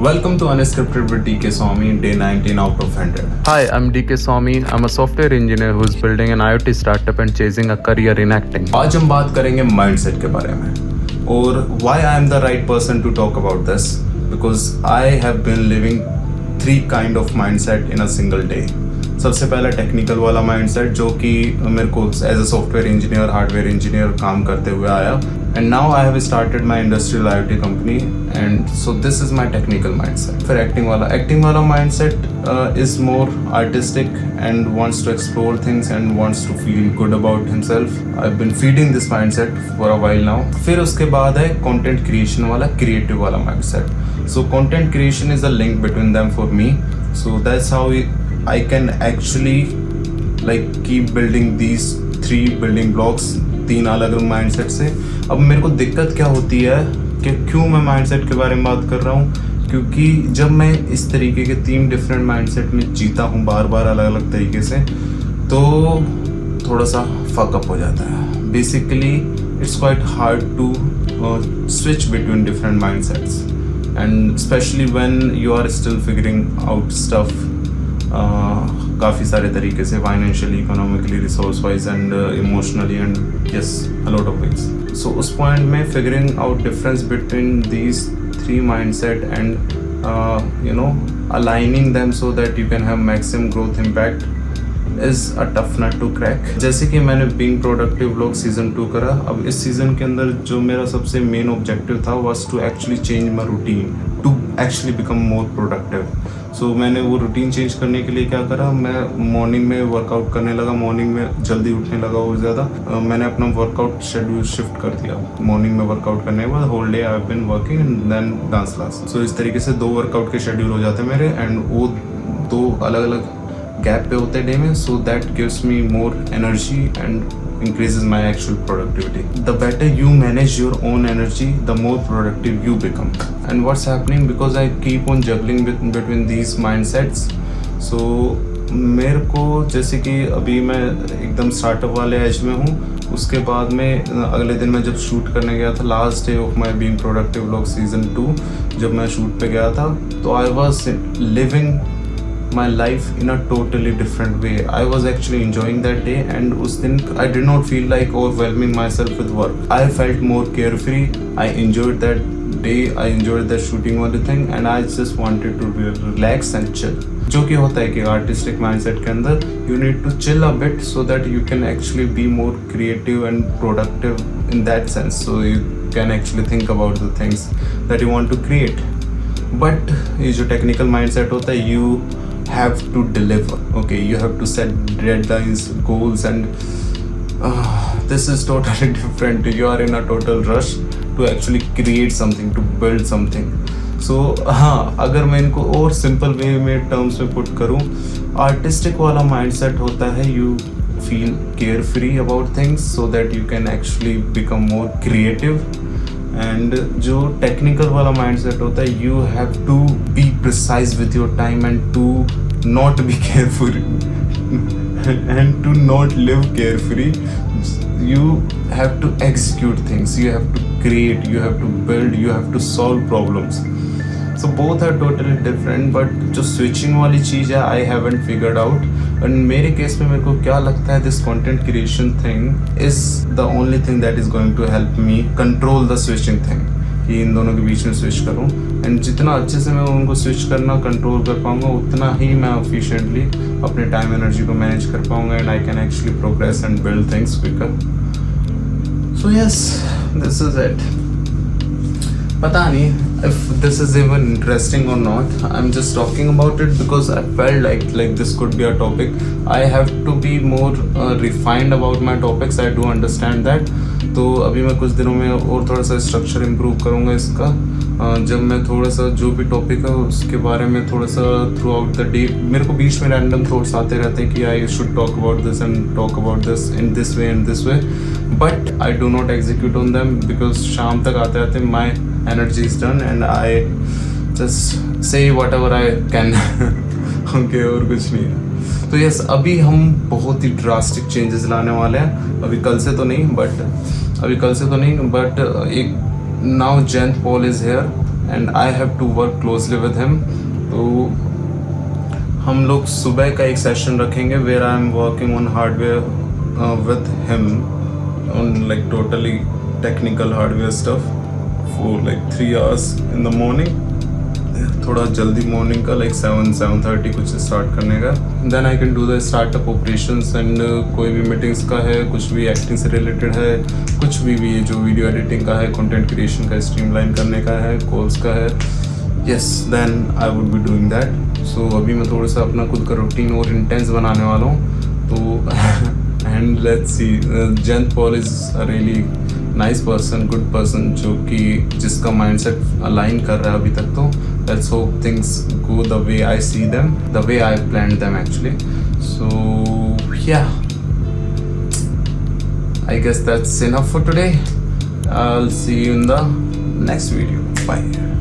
Welcome to Unscripted with DK Swami, day 19 out of 100. Hi, I'm DK Swami. I'm a software engineer who's building an IoT startup and chasing a career in acting. आज हम बात करेंगे mindset के बारे में और why I am the right person to talk about this because I have been living 3 kind of mindset in a single day. सबसे पहला टेक्निकल वाला माइंडसेट जो कि मेरे को as a software engineer hardware engineer काम करते हुए आया and now I have started my industrial IoT company and so this is my technical mindset. फिर एक्टिंग वाला mindset is more artistic and wants to explore things and wants to feel good about himself. I have been feeding this mindset for a while now. फिर उसके बाद है content creation वाला creative वाला mindset. So content creation is a link between them for me. So that's how I can actually like keep building these 3 building blocks 3 अलग अलग mindset से. अब मेरे को दिक्कत क्या होती है कि क्यों मैं माइंडसेट के बारे में बात कर रहा हूँ, क्योंकि जब मैं इस तरीके के 3 डिफरेंट माइंडसेट में जीता हूँ बार बार अलग अलग तरीके से तो थोड़ा सा फकअप हो जाता है. Basically it's quite hard to switch between different mindsets and specially when you are still figuring out stuff काफ़ी सारे तरीके से financially economically resource wise and emotionally and yes a lot of ways. So उस point में figuring out difference between these 3 mindset and you know aligning them so that you can have maximum growth impact is a tough nut to crack. जैसे कि मैंने being productive vlog season 2 करा. अब इस season के अंदर जो मेरा सबसे मेन ऑब्जेक्टिव था was to actually change my routine to actually become more productive. So मैंने वो रूटीन चेंज करने के लिए क्या करा, मैं मॉर्निंग में वर्कआउट करने लगा. मॉर्निंग में जल्दी उठने लगा और ज़्यादा मैंने अपना वर्कआउट शेड्यूल शिफ्ट कर दिया. मॉर्निंग में वर्कआउट करने के बाद whole day I have been working and then dance class. So इस तरीके से 2 वर्कआउट के शेड्यूल हो जाते हैं मेरे एंड वो 2 अलग अलग गैप पे होते हैं डे में. So that gives me more energy and increases my actual productivity. The better you manage your own energy, the more productive you become. And what's happening because I keep on juggling between these mindsets. So मेरे को जैसे कि अभी मैं एकदम startup वाले as में हूँ. उसके बाद में अगले दिन मैं जब शूट करने गया था last day of my being productive vlog season 2 जब मैं शूट पे गया था तो I was living my life in a totally different way. I was actually enjoying that day and उस दिन I did not feel like overwhelming myself with work. I felt more carefree. I enjoyed that day. I enjoyed that shooting वाली thing and I just wanted to relax and chill. जो कि होता है कि artistic mindset के अंदर you need to chill a bit so that you can actually be more creative and productive in that sense. So you can actually think about the things that you want to create. But ये जो technical mindset होता है you have to deliver. Okay, you have to set deadlines, goals and this is totally different. You are in a total rush to actually create something, to build something. So हाँ, अगर मैं इनको और simple way में terms में put करूँ, artistic वाला mindset होता है you feel carefree about things so that you can actually become more creative. And जो टेक्निकल वाला माइंडसेट होता है you have to be precise with your time and to not be careful and to not live carefully. You have to execute things, you have to create, you have to build, you have to solve problems. So both are totally different. But जो switching वाली चीज़ है I haven't figured out. And मेरे case में मेरे को क्या लगता है this content creation thing is the only thing that is going to help me control the switching thing, कि इन दोनों के बीच में स्विच करूँ. एंड जितना अच्छे से मैं उनको स्विच करना कंट्रोल कर पाऊंगा उतना ही मैं एफिशिएंटली अपने टाइम एनर्जी को मैनेज कर पाऊंगा and I can actually progress and build things quicker. So yes, this is it. पता नहीं if this is even interesting or not. I'm just talking about it because I felt like this could be a topic. I have to be more refined about my topics. I do understand that. तो अभी मैं कुछ दिनों में और थोड़ा सा structure improve करूँगा इसका. जब मैं थोड़ा सा जो भी टॉपिक है उसके बारे में थोड़ा सा थ्रू आउट द डे मेरे को बीच में रैंडम थॉट्स आते रहते हैं कि I should talk about this and talk about this in this way and this way. But I do not execute on them because शाम तक आते आते माई energy is done and I just say whatever I can. Okay, और कुछ नहीं है. तो yes, अभी हम बहुत ही ड्रास्टिक चेंजेस लाने वाले हैं. अभी कल से तो नहीं बट एक now Jayant Paul is here and I have to work closely with him. तो हम लोग सुबह का एक सेशन रखेंगे where I am working on hardware with him on like totally technical hardware stuff for like 3 hours in the morning. थोड़ा जल्दी morning का like 7-7:30 कुछ स्टार्ट करने का. Then I can do the startup operations and कोई भी meetings का है, कुछ भी एक्टिंग से रिलेटेड है, कुछ भी जो वीडियो एडिटिंग का है, कंटेंट क्रिएशन का, स्ट्रीमलाइन करने का है, कॉल्स का है. Yes, then I would be doing that. So अभी मैं थोड़ा सा अपना खुद का रूटीन और इंटेंस बनाने वाला हूँ. तो and let's see, Jayant Paul is a really nice person, good person, जो कि जिसका माइंडसेट अलाइन कर रहा है अभी तक. तो let's hope things go the way I see them, the way I planned them actually. So yeah, I guess that's enough for today. I'll see you in the next video. Bye.